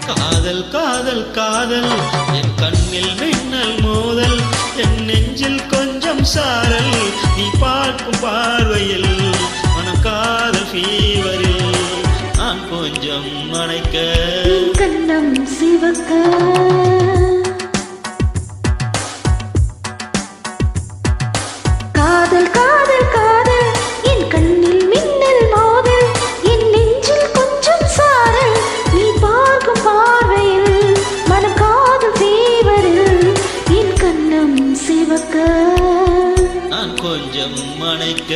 காதல் காதல் காதல் என் கண்ணில் மின்னல் மோதல் என் நெஞ்சில் கொஞ்சம் சாரல் நீ பார்க்கும் பார்வையில் மனக்காதல் ஃபீவரில் நான் கொஞ்சம் அணைக்க கண்ணம் சிவக்க காதல் காதல் காதல் என் கண்ணில் மின்னல் மோதல் என் நெஞ்சில் கொஞ்சம் சாரல் நீ பார்க்கும் பார்வையில் மனக்காதல் ஃபீவரில் என் கண்ணம் சிவக்க நான் கொஞ்சம் அணைக்க